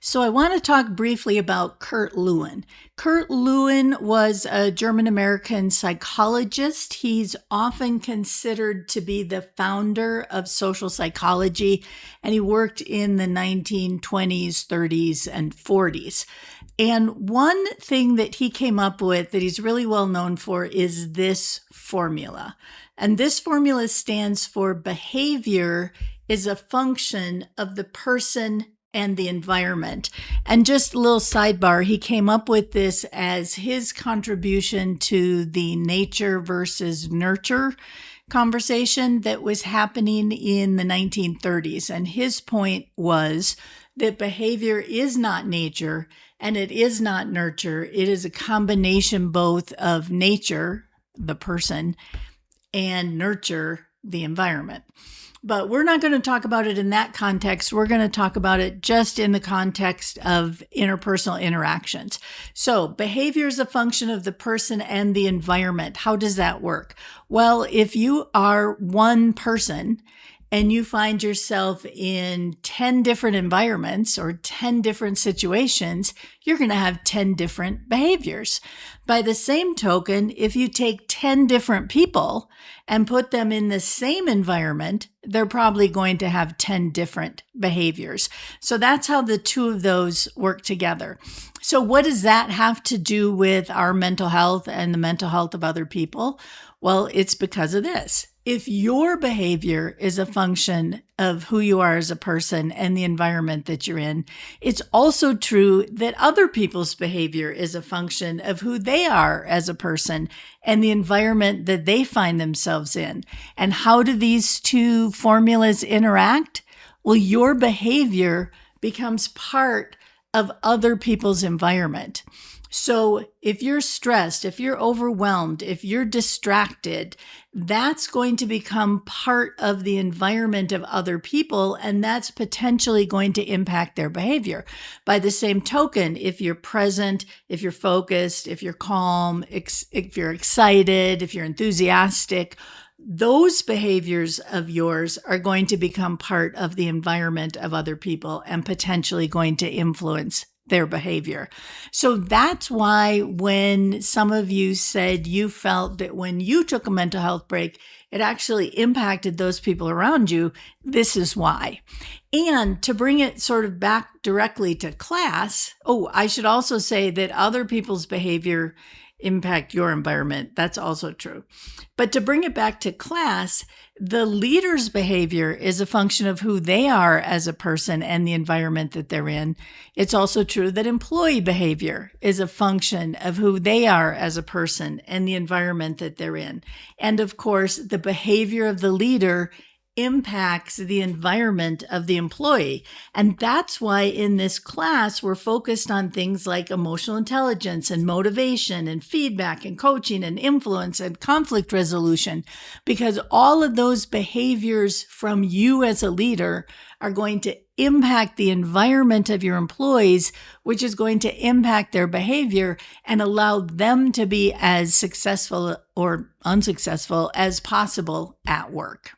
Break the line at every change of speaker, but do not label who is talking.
So I want to talk briefly about Kurt Lewin. Kurt Lewin was a German-American psychologist. He's often considered to be the founder of social psychology, and he worked in the 1920s, 30s, and 40s. And one thing that he came up with that he's really well known for is this formula. And this formula stands for behavior is a function of the person and the environment. And just a little sidebar, he came up with this as his contribution to the nature versus nurture conversation that was happening in the 1930s. And his point was that behavior is not nature and it is not nurture. It is a combination both of nature, the person, and nurture, the environment. But we're not going to talk about it in that context. We're going to talk about it just in the context of interpersonal interactions. So behavior is a function of the person and the environment. How does that work? Well, if you are one person and you find yourself in 10 different environments or 10 different situations, you're going to have 10 different behaviors. By the same token, if you take 10 different people and put them in the same environment, they're probably going to have 10 different behaviors. So that's how the two of those work together. So what does that have to do with our mental health and the mental health of other people? Well, it's because of this. If your behavior is a function of who you are as a person and the environment that you're in, it's also true that other people's behavior is a function of who they are as a person and the environment that they find themselves in. And how do these two formulas interact? Well, your behavior becomes part of other people's environment. So if you're stressed, if you're overwhelmed, if you're distracted, that's going to become part of the environment of other people, and that's potentially going to impact their behavior. By the same token, if you're present, if you're focused, if you're calm, if you're excited, if you're enthusiastic, those behaviors of yours are going to become part of the environment of other people and potentially going to influence their behavior. So that's why when some of you said you felt that when you took a mental health break, it actually impacted those people around you, this is why. And to bring it sort of back directly to class, I should also say that other people's behavior impact your environment. That's also true. But to bring it back to class, the leader's behavior is a function of who they are as a person and the environment that they're in. It's also true that employee behavior is a function of who they are as a person and the environment that they're in. And of course, the behavior of the leader impacts the environment of the employee. And that's why in this class, we're focused on things like emotional intelligence and motivation and feedback and coaching and influence and conflict resolution, because all of those behaviors from you as a leader are going to impact the environment of your employees, which is going to impact their behavior and allow them to be as successful or unsuccessful as possible at work.